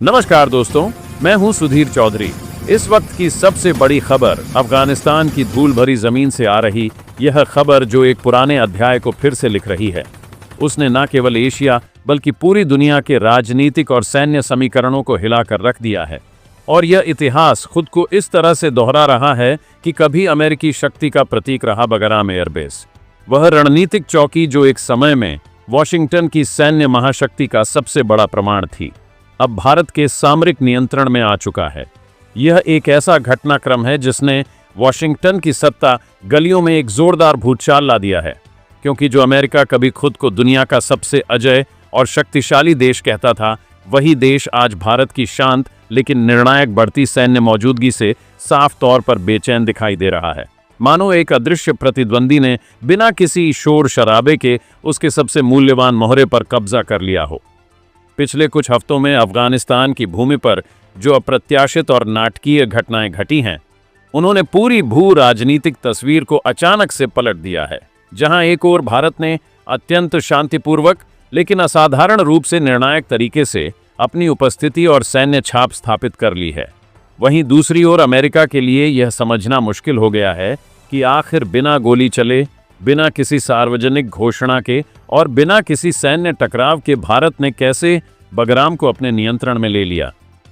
नमस्कार दोस्तों, मैं हूं सुधीर चौधरी। इस वक्त की सबसे बड़ी खबर अफगानिस्तान की धूल भरी जमीन से आ रही यह खबर जो एक पुराने अध्याय को फिर से लिख रही है। उसने न केवल एशिया बल्कि पूरी दुनिया के राजनीतिक और सैन्य समीकरणों को हिलाकर रख दिया है। और यह इतिहास खुद को इस तरह से दोहरा रहा है कि कभी अमेरिकी शक्ति का प्रतीक रहा बगराम एयरबेस, वह रणनीतिक चौकी जो एक समय में वॉशिंगटन की सैन्य महाशक्ति का सबसे बड़ा प्रमाण थी, अब भारत के सामरिक नियंत्रण में आ चुका है। यह एक ऐसा घटनाक्रम है जिसने वॉशिंगटन की सत्ता गलियों में एक जोरदार भूचाल ला दिया है, क्योंकि जो अमेरिका कभी खुद को दुनिया का सबसे अजेय और शक्तिशाली देश कहता था, वही देश आज भारत की शांत लेकिन निर्णायक बढ़ती सैन्य मौजूदगी से साफ तौर पर बेचैन दिखाई दे रहा है। मानो एक अदृश्य प्रतिद्वंदी ने बिना किसी शोर शराबे के उसके सबसे मूल्यवान मोहरे पर कब्जा कर लिया हो। पिछले कुछ हफ्तों में अफगानिस्तान की भूमि पर जो अप्रत्याशित और नाटकीय घटनाएं घटी हैं, उन्होंने पूरी भू राजनीतिक तस्वीर को अचानक से पलट दिया है। जहां एक ओर भारत ने अत्यंत शांतिपूर्वक लेकिन असाधारण रूप से निर्णायक तरीके से अपनी उपस्थिति और सैन्य छाप स्थापित कर ली है, वहीं दूसरी ओर अमेरिका के लिए यह समझना मुश्किल हो गया है कि आखिर बिना गोली चले, बिना किसी सार्वजनिक घोषणा के और बिना किसी सैन्य टकराव के भारत ने कैसे बगराम को अपने नियंत्रण में ले लिया।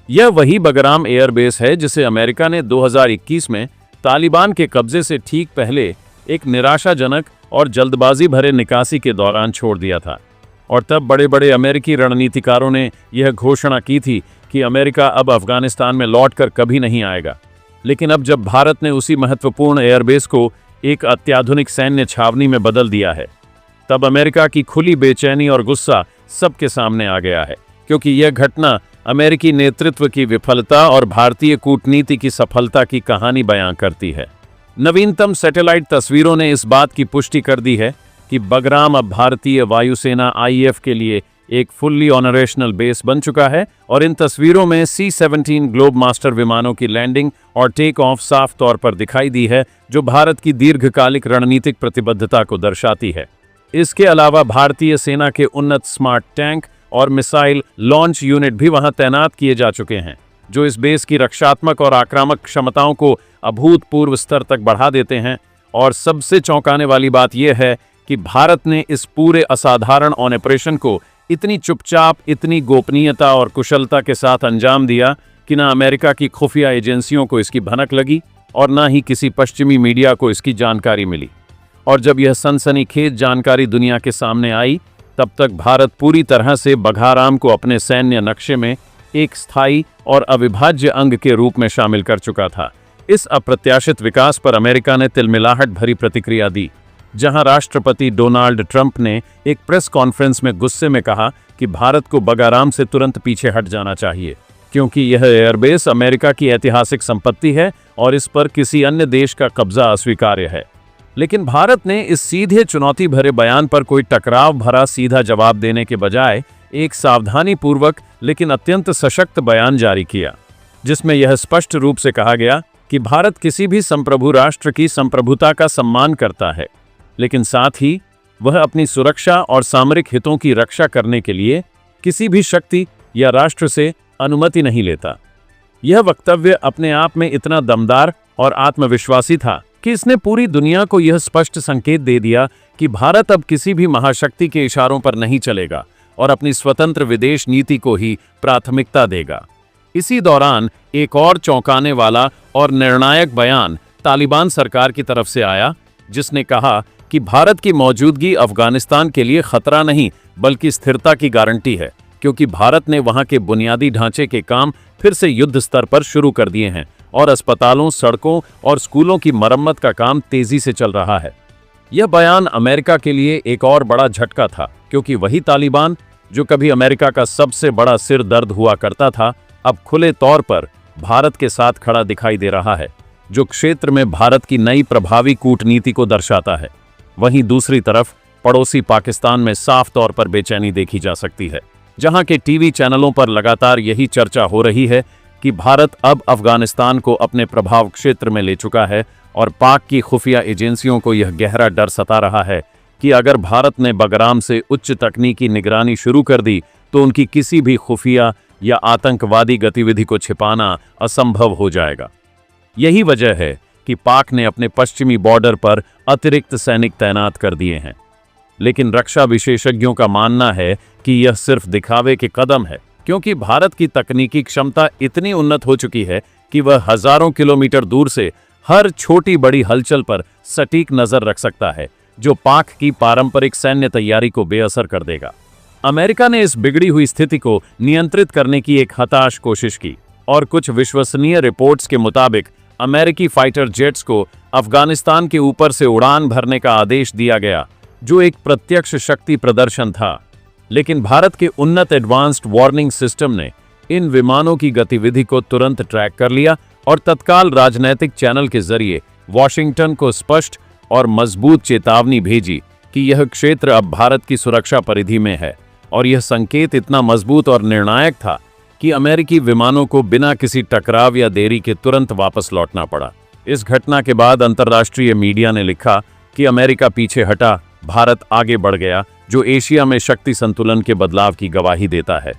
यह वही बगराम एयरबेस है जिसे अमेरिका ने 2021 में तालिबान के कब्जे से ठीक पहले एक निराशाजनक और जल्दबाजी भरे निकासी के दौरान छोड़ दिया था। और तब बड़े बड़े अमेरिकी रणनीतिकारों ने यह घोषणा की थी कि अमेरिका अब अफगानिस्तान में लौटकर कभी नहीं आएगा। लेकिन अब जब भारत ने उसी महत्वपूर्ण एयरबेस को एक अत्याधुनिक सैन्य छावनी में बदल दिया है, तब अमेरिका की खुली बेचैनी और गुस्सा सबके सामने आ गया है, क्योंकि यह घटना अमेरिकी नेतृत्व की विफलता और भारतीय कूटनीति की सफलता की कहानी बयां करती है। नवीनतम सैटेलाइट तस्वीरों ने इस बात की पुष्टि कर दी है कि बगराम अब भारतीय वायुसेना IAF के लिए एक फुल्ली ऑपरेशनल बेस बन चुका है। और इन तस्वीरों में C-17 ग्लोब मास्टर विमानों की लैंडिंग और टेक ऑफ साफ तौर पर दिखाई दी है, जो भारत की दीर्घकालिक रणनीतिक प्रतिबद्धता को दर्शाती है। इसके अलावा भारतीय सेना के उन्नत स्मार्ट टैंक और मिसाइल लॉन्च यूनिट भी वहां तैनात किए जा चुके हैं, जो इस बेस की रक्षात्मक और आक्रामक क्षमताओं को अभूतपूर्व स्तर तक बढ़ा देते हैं। और सबसे चौंकाने वाली बात यह है कि भारत ने इस पूरे असाधारण ऑपरेशन को इतनी चुपचाप, इतनी गोपनीयता और कुशलता के साथ अंजाम दिया कि न अमेरिका की खुफिया एजेंसियों को इसकी भनक लगी और न ही किसी पश्चिमी मीडिया को इसकी जानकारी मिली। और जब यह सनसनीखेज जानकारी दुनिया के सामने आई, तब तक भारत पूरी तरह से बगराम को अपने सैन्य नक्शे में एक स्थायी और अविभाज्य अंग के रूप में शामिल कर चुका था। इस अप्रत्याशित विकास पर अमेरिका ने तिलमिलाहट भरी प्रतिक्रिया दी, जहां राष्ट्रपति डोनाल्ड ट्रंप ने एक प्रेस कॉन्फ्रेंस में गुस्से में कहा कि भारत को बगराम से तुरंत पीछे हट जाना चाहिए, क्योंकि यह एयरबेस अमेरिका की ऐतिहासिक संपत्ति है और इस पर किसी अन्य देश का कब्जा अस्वीकार्य है। लेकिन भारत ने इस सीधे चुनौती भरे बयान पर कोई टकराव भरा सीधा जवाब देने के बजाय एक सावधानीपूर्वक लेकिन अत्यंत सशक्त बयान जारी किया, जिसमें यह स्पष्ट रूप से कहा गया कि भारत किसी भी संप्रभु राष्ट्र की संप्रभुता का सम्मान करता है, लेकिन साथ ही वह अपनी सुरक्षा और सामरिक हितों की रक्षा करने के लिए किसी भी शक्ति या राष्ट्र से अनुमति नहीं लेता। यह वक्तव्य अपने आप में इतना दमदार और आत्मविश्वासी था कि इसने पूरी दुनिया को यह स्पष्ट संकेत दे दिया कि भारत अब किसी भी महाशक्ति के इशारों पर नहीं चलेगा और अपनी स्वतंत्र विदेश नीति को ही प्राथमिकता देगा। इसी दौरान एक और चौंकाने वाला और निर्णायक बयान तालिबान सरकार की तरफ से आया, जिसने कहा कि भारत की मौजूदगी अफगानिस्तान के लिए खतरा नहीं बल्कि स्थिरता की गारंटी है, क्योंकि भारत ने वहां के बुनियादी ढांचे के काम फिर से युद्ध स्तर पर शुरू कर दिए हैं और अस्पतालों, सड़कों और स्कूलों की मरम्मत का काम तेजी से चल रहा है। यह बयान अमेरिका के लिए एक और बड़ा झटका था, क्योंकि वही तालिबान जो कभी अमेरिका का सबसे बड़ा सिर दर्द हुआ करता था, अब खुले तौर पर भारत के साथ खड़ा दिखाई दे रहा है, जो क्षेत्र में भारत की नई प्रभावी कूटनीति को दर्शाता है। वहीं दूसरी तरफ पड़ोसी पाकिस्तान में साफ तौर पर बेचैनी देखी जा सकती है, जहां के टीवी चैनलों पर लगातार यही चर्चा हो रही है कि भारत अब अफगानिस्तान को अपने प्रभाव क्षेत्र में ले चुका है और पाक की खुफिया एजेंसियों को यह गहरा डर सता रहा है कि अगर भारत ने बगराम से उच्च तकनीकी निगरानी शुरू कर दी तो उनकी किसी भी खुफिया या आतंकवादी गतिविधि को छिपाना असंभव हो जाएगा। यही वजह है कि पाक ने अपने पश्चिमी बॉर्डर पर अतिरिक्त सैनिक तैनात कर दिए हैं। लेकिन रक्षा विशेषज्ञों का मानना है कि यह सिर्फ दिखावे के कदम है, क्योंकि भारत की तकनीकी क्षमता इतनी उन्नत हो चुकी है कि वह हजारों किलोमीटर दूर से हर छोटी बड़ी हलचल पर सटीक नजर रख सकता है, जो पाक की पारंपरिक सैन्य तैयारी को बेअसर कर देगा। अमेरिका ने इस बिगड़ी हुई स्थिति को नियंत्रित करने की एक हताश कोशिश की और कुछ विश्वसनीय रिपोर्ट्स के मुताबिक अमेरिकी फाइटर जेट्स को अफगानिस्तान के ऊपर से उड़ान भरने का आदेश दिया गया, जो एक प्रत्यक्ष शक्ति प्रदर्शन था। लेकिन भारत के उन्नत एडवांस्ड वार्निंग सिस्टम ने इन विमानों की गतिविधि को तुरंत ट्रैक कर लिया और तत्काल राजनैतिक चैनल के जरिए वॉशिंगटन को स्पष्ट और मजबूत चेतावनी भेजी कि यह क्षेत्र अब भारत की सुरक्षा परिधि में है। और यह संकेत इतना मजबूत और निर्णायक था कि अमेरिकी विमानों को बिना किसी टकराव या देरी के तुरंत वापस लौटना पड़ा। इस घटना के बाद अंतर्राष्ट्रीय मीडिया ने लिखा कि अमेरिका पीछे हटा, भारत आगे बढ़ गया, जो एशिया में शक्ति संतुलन के बदलाव की गवाही देता है।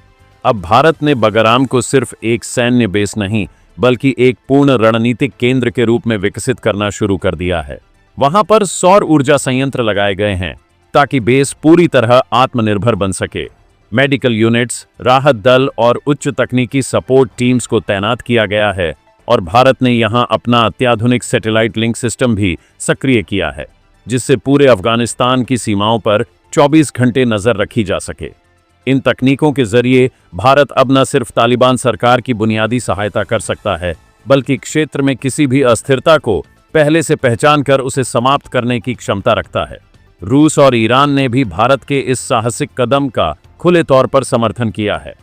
अब भारत ने बगराम को सिर्फ एक सैन्य बेस नहीं, बल्कि एक पूर्ण रणनीतिक केंद्र के रूप में विकसित करना शुरू कर दिया है। वहां पर सौर ऊर्जा संयंत्र लगाए गए हैं ताकि बेस पूरी तरह आत्मनिर्भर बन सके। मेडिकल यूनिट्स, राहत दल और उच्च तकनीकी सपोर्ट टीम्स को तैनात किया गया है और भारत ने यहां अपना अत्याधुनिक सैटेलाइट लिंक सिस्टम भी सक्रिय किया है, जिससे पूरे अफगानिस्तान की सीमाओं पर 24 घंटे नजर रखी जा सके। इन तकनीकों के जरिए भारत अब न सिर्फ तालिबान सरकार की बुनियादी सहायता कर सकता है, बल्कि क्षेत्र में किसी भी अस्थिरता को पहले से पहचान कर उसे समाप्त करने की क्षमता रखता है। रूस और ईरान ने भी भारत के इस साहसिक कदम का खुले तौर पर समर्थन किया है।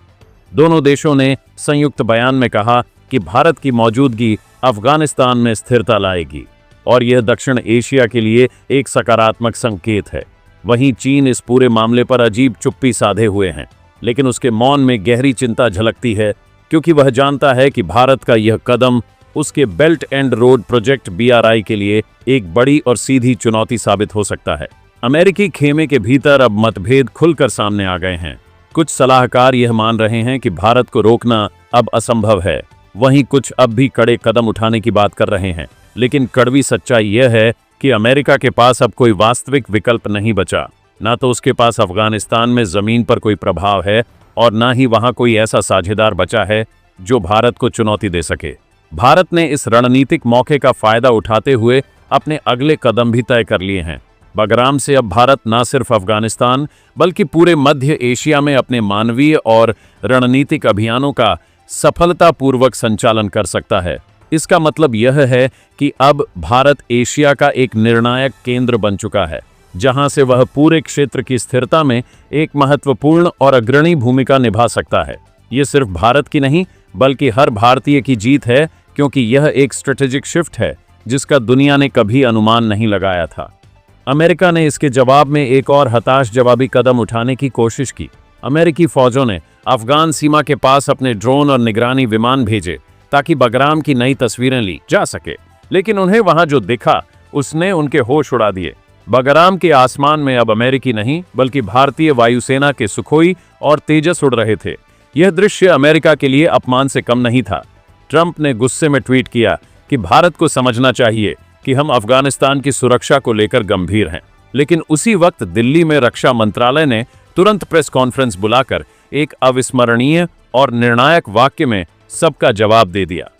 दोनों देशों ने संयुक्त बयान में कहा कि भारत की मौजूदगी अफगानिस्तान में स्थिरता लाएगी और यह दक्षिण एशिया के लिए एक सकारात्मक संकेत है। वहीं चीन इस पूरे मामले पर अजीब चुप्पी साधे हुए हैं, लेकिन उसके मौन में गहरी चिंता झलकती है, क्योंकि वह जानता है कि भारत का यह कदम उसके belt and road project BRI के लिए एक बड़ी और सीधी चुनौती साबित हो सकता है। अमेरिकी खेमे के भीतर अब मतभेद खुलकर सामने आ गए हैं। कुछ सलाहकार यह मान रहे हैं कि भारत को रोकना अब असंभव है, वहीं कुछ अब भी कड़े कदम उठाने की बात कर रहे हैं। लेकिन कड़वी सच्चाई यह है कि अमेरिका के पास अब कोई वास्तविक विकल्प नहीं बचा। ना तो उसके पास अफगानिस्तान में जमीन पर कोई प्रभाव है और ना ही वहां कोई ऐसा साझेदार बचा है जो भारत को चुनौती दे सके। भारत ने इस रणनीतिक मौके का फायदा उठाते हुए अपने अगले कदम भी तय कर लिए हैं। बगराम से अब भारत न सिर्फ अफगानिस्तान बल्कि पूरे मध्य एशिया में अपने मानवीय और रणनीतिक अभियानों का सफलतापूर्वक संचालन कर सकता है। इसका मतलब यह है कि अब भारत एशिया का एक निर्णायक केंद्र बन चुका है, जहां से वह पूरे क्षेत्र की स्थिरता में एक महत्वपूर्ण और अग्रणी भूमिका निभा सकता है। यह सिर्फ भारत की नहीं, बल्कि हर भारतीय की जीत है, क्योंकि यह एक स्ट्रेटेजिक शिफ्ट है जिसका दुनिया ने कभी अनुमान नहीं लगाया था। अमेरिका ने इसके जवाब में एक और हताश जवाबी कदम उठाने की कोशिश की। अमेरिकी फौजों ने अफगान सीमा के पास अपने ड्रोन और निगरानी विमान भेजे ताकि बगराम की नई तस्वीरें ली जा सके, लेकिन उन्हें वहां जो दिखा उसने उनके होश उड़ा दिए। बगराम के आसमान में अब अमेरिकी नहीं बल्कि भारतीय वायुसेना के सुखोई और तेजस उड़ रहे थे। यह दृश्य अमेरिका के लिए अपमान से कम नहीं था। ट्रंप ने गुस्से में ट्वीट किया कि भारत को समझना चाहिए कि हम अफगानिस्तान की सुरक्षा को लेकर गंभीर हैं। लेकिन उसी वक्त दिल्ली में रक्षा मंत्रालय ने तुरंत प्रेस कॉन्फ्रेंस बुलाकर एक अविस्मरणीय और निर्णायक वाक्य में सबका जवाब दे दिया।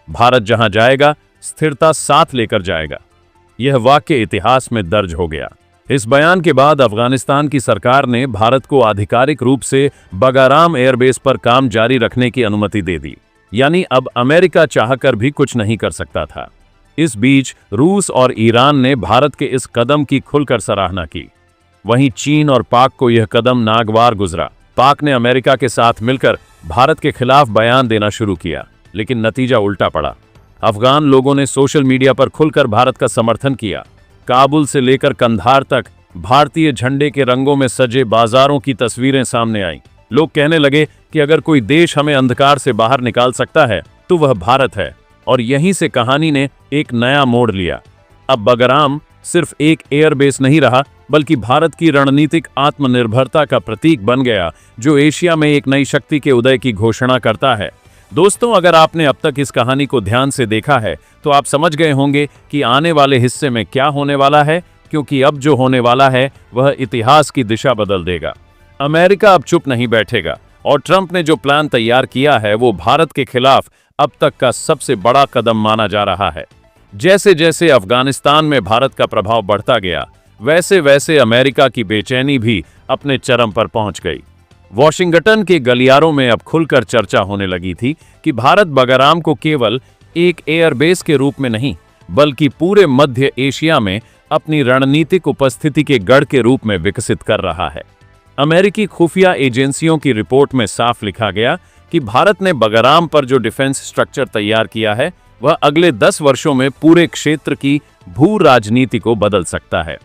भारत जहां जाएगा, स्थिरता साथ लेकर जाएगा। यह वाक्य इतिहास में दर्ज हो गया। इस बयान के बाद अफगानिस्तान की सरकार ने भारत को आधिकारिक रूप से बगाराम एयरबेस पर काम जारी रखने की अनुमति दे दी, यानी अब अमेरिका चाहकर भी कुछ नहीं कर सकता था। इस बीच रूस और ईरान ने भारत के इस कदम की खुलकर सराहना की। वहीं चीन और पाक को यह कदम नागवार गुजरा। पाक ने अमेरिका के साथ मिलकर भारत के खिलाफ बयान देना शुरू किया, लेकिन नतीजा उल्टा पड़ा। अफगान लोगों ने सोशल मीडिया पर खुलकर भारत का समर्थन किया। काबुल से लेकर कंधार तक भारतीय झंडे के रंगों में सजे बाजारों की तस्वीरें सामने आईं। लोग कहने लगे कि अगर कोई देश हमें अंधकार से बाहर निकाल सकता है तो वह भारत है। और यहीं से कहानी ने एक नया मोड़ लिया। अब बगराम सिर्फ एक एयरबेस नहीं रहा, बल्कि भारत की रणनीतिक आत्मनिर्भरता का प्रतीक बन गया, जो एशिया में एक नई शक्ति के उदय की घोषणा करता है। दोस्तों, अगर आपने अब तक इस कहानी को ध्यान से देखा है तो आप समझ गए होंगे कि आने वाले हिस्से में क्या होने वाला है, क्योंकि अब जो होने वाला है वह इतिहास की दिशा बदल देगा। अमेरिका अब चुप नहीं बैठेगा और ट्रंप ने जो प्लान तैयार किया है वो भारत के खिलाफ अब तक का सबसे बड़ा कदम माना जा रहा है। जैसे जैसे अफगानिस्तान में भारत का प्रभाव बढ़ता गया, वैसे वैसे अमेरिका की बेचैनी भी अपने चरम पर पहुंच गई। वॉशिंगटन के गलियारों में अब खुलकर चर्चा होने लगी थी कि भारत बगाराम को केवल एक एयरबेस के रूप में नहीं, बल्कि पूरे मध्य एशिया में अपनी रणनीतिक उपस्थिति के गढ़ के रूप में विकसित कर रहा है। अमेरिकी खुफिया एजेंसियों की रिपोर्ट में साफ लिखा गया कि भारत ने बगाराम पर जो डिफेंस स्ट्रक्चर तैयार किया है वह अगले 10 वर्षों में पूरे क्षेत्र की भू राजनीति को बदल सकता है।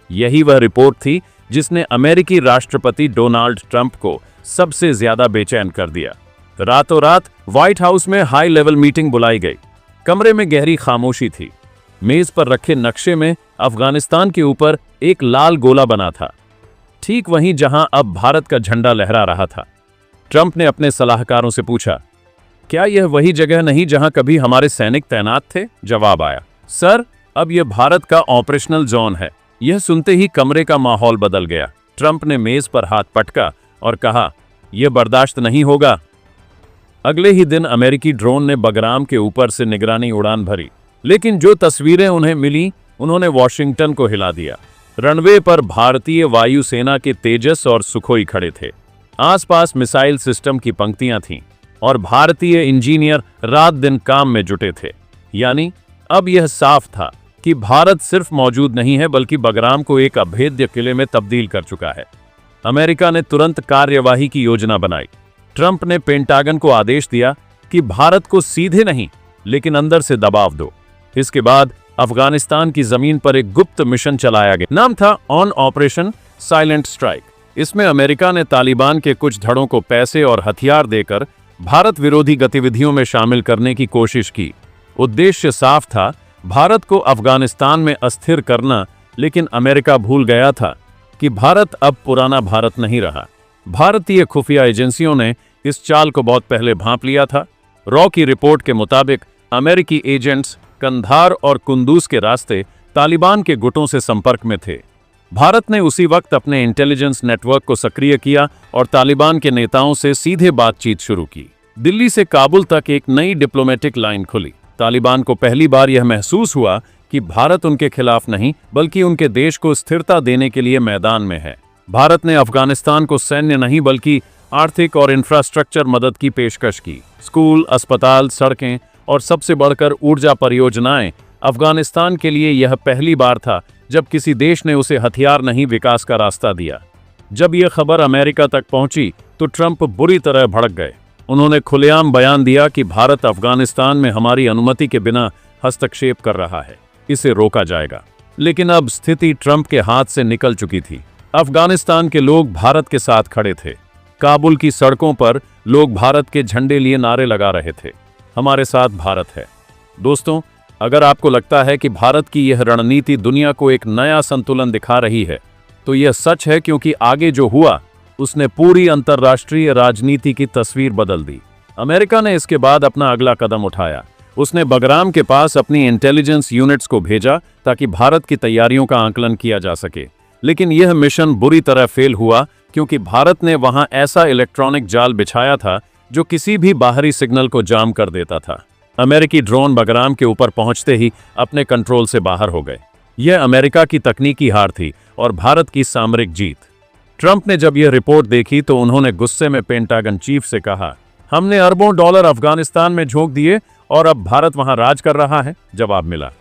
यही वह रिपोर्ट थी जिसने अमेरिकी राष्ट्रपति डोनाल्ड ट्रंप को सबसे ज्यादा बेचैन कर दिया। रातों रात व्हाइट हाउस में हाई लेवल मीटिंग बुलाई गई। कमरे में गहरी खामोशी थी। मेज पर रखे नक्शे में अफगानिस्तान के ऊपर एक लाल गोला बना था, ठीक वहीं जहां अब भारत का झंडा लहरा रहा था। ट्रंप ने अपने सलाहकारों से पूछा, क्या यह वही जगह नहीं जहां कभी हमारे सैनिक तैनात थे? जवाब आया, सर, अब यह भारत का ऑपरेशनल जोन है। यह सुनते ही कमरे का माहौल बदल गया। ट्रंप ने मेज पर हाथ पटका और कहा, यह बर्दाश्त नहीं होगा। अगले ही दिन अमेरिकी ड्रोन ने बगराम के ऊपर से निगरानी उड़ान भरी, लेकिन जो तस्वीरें उन्हें मिली उन्होंने वॉशिंगटन को हिला दिया। रनवे पर भारतीय वायुसेना के तेजस और सुखोई खड़े थे। आसपास मिसाइल सिस्टम की पंक्तियां थीं और भारतीय इंजीनियर रात दिन काम में जुटे थे। यानी अब यह साफ था कि भारत सिर्फ मौजूद नहीं है, बल्कि बगराम को एक अभेद्य किले में तब्दील कर चुका है। अमेरिका ने तुरंत कार्यवाही की योजना बनाई। ट्रंप ने पेंटागन को आदेश दिया कि भारत को सीधे नहीं, लेकिन अंदर से दबाव दो। इसके बाद अफगानिस्तान की जमीन पर एक गुप्त मिशन चलाया गया। नाम था ऑन ऑपरेशन साइलेंट स्ट्राइक। इसमें अमेरिका ने तालिबान के कुछ धड़ों को पैसे और हथियार देकर भारत विरोधी गतिविधियों में शामिल करने की कोशिश की। उद्देश्य साफ था, भारत को अफगानिस्तान में अस्थिर करना, लेकिन अमेरिका भूल गया था कि भारत अब पुराना भारत नहीं रहा। भारतीय खुफिया एजेंसियों ने इस चाल को बहुत पहले भांप लिया था। रॉ की रिपोर्ट के मुताबिक अमेरिकी एजेंट्स कंधार और कुंदूज के रास्ते तालिबान के गुटों से संपर्क में थे। भारत ने उसी वक्त अपने इंटेलिजेंस नेटवर्क को सक्रिय किया और तालिबान के नेताओं से सीधे बातचीत शुरू की। दिल्ली से काबुल तक एक नई डिप्लोमेटिक लाइन खुली। तालिबान को पहली बार यह महसूस हुआ कि भारत उनके खिलाफ नहीं, बल्कि उनके देश को स्थिरता देने के लिए मैदान में है। भारत ने अफगानिस्तान को सैन्य नहीं, बल्कि आर्थिक और इंफ्रास्ट्रक्चर मदद की पेशकश की। स्कूल, अस्पताल, सड़कें और सबसे बढ़कर ऊर्जा परियोजनाएं। अफगानिस्तान के लिए यह पहली बार था जब किसी देश ने उसे हथियार नहीं, विकास का रास्ता दिया। जब यह खबर अमेरिका तक पहुंची तो ट्रंप बुरी तरह भड़क गए। उन्होंने खुलेआम बयान दिया कि भारत अफगानिस्तान में हमारी अनुमति के बिना हस्तक्षेप कर रहा है, इसे रोका जाएगा। लेकिन अब स्थिति ट्रंप के हाथ से निकल चुकी थी। अफगानिस्तान के लोग भारत के साथ खड़े थे। काबुल की सड़कों पर लोग भारत के झंडे लिए नारे लगा रहे थे, हमारे साथ भारत है। दोस्तों, अगर आपको लगता है कि भारत की यह रणनीति दुनिया को एक नया संतुलन दिखा रही है, तो यह सच है, क्योंकि आगे जो हुआ उसने पूरी अंतर्राष्ट्रीय राजनीति की तस्वीर बदल दी। अमेरिका ने इसके बाद अपना अगला कदम उठाया। उसने बगराम के पास अपनी इंटेलिजेंस यूनिट्स को भेजा ताकि भारत की तैयारियों का आकलन किया जा सके। लेकिन यह मिशन बुरी तरह फेल हुआ, क्योंकि भारत ने वहां ऐसा इलेक्ट्रॉनिक जाल बिछाया था जो किसी भी बाहरी सिग्नल को जाम कर देता था। अमेरिकी ड्रोन बगराम के ऊपर पहुंचते ही अपने कंट्रोल से बाहर हो गए। यह अमेरिका की तकनीकी हार थी और भारत की सामरिक जीत। ट्रंप ने जब यह रिपोर्ट देखी तो उन्होंने गुस्से में पेंटागन चीफ से कहा, हमने अरबों डॉलर अफगानिस्तान में झोंक दिए और अब भारत वहां राज कर रहा है। जवाब मिला,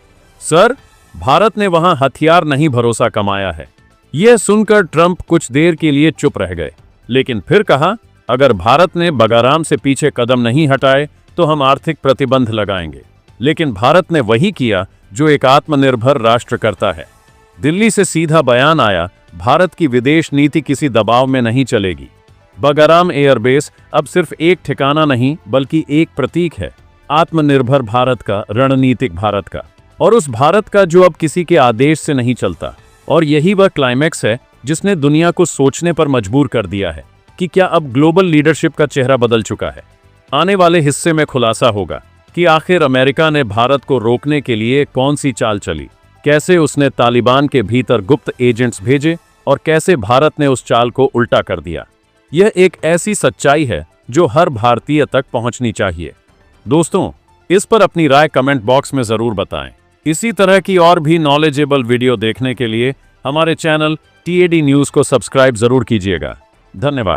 सर, भारत ने वहां हथियार नहीं, भरोसा कमाया है। यह सुनकर ट्रंप कुछ देर के लिए चुप रह गए, लेकिन फिर कहा, अगर भारत ने बगाराम से पीछे कदम नहीं हटाए तो हम आर्थिक प्रतिबंध लगाएंगे। लेकिन भारत ने वही किया जो एक आत्मनिर्भर राष्ट्र करता है। दिल्ली से सीधा बयान आया, भारत की विदेश नीति किसी दबाव में नहीं चलेगी। बगाराम एयरबेस अब सिर्फ एक ठिकाना नहीं, बल्कि एक प्रतीक है, आत्मनिर्भर भारत का, रणनीतिक भारत का। और उस भारत का जो अब किसी के आदेश से नहीं चलता। और यही वह क्लाइमैक्स है जिसने दुनिया को सोचने पर मजबूर कर दिया है कि क्या अब ग्लोबल लीडरशिप का चेहरा बदल चुका है। आने वाले हिस्से में खुलासा होगा कि आखिर अमेरिका ने भारत को रोकने के लिए कौन सी चाल चली, कैसे उसने तालिबान के भीतर गुप्त एजेंट्स भेजे और कैसे भारत ने उस चाल को उल्टा कर दिया। यह एक ऐसी सच्चाई है जो हर भारतीय तक पहुंचनी चाहिए। दोस्तों, इस पर अपनी राय कमेंट बॉक्स में जरूर बताएं। इसी तरह की और भी नॉलेजेबल वीडियो देखने के लिए हमारे चैनल TAD न्यूज़ को सब्सक्राइब जरूर कीजिएगा। धन्यवाद।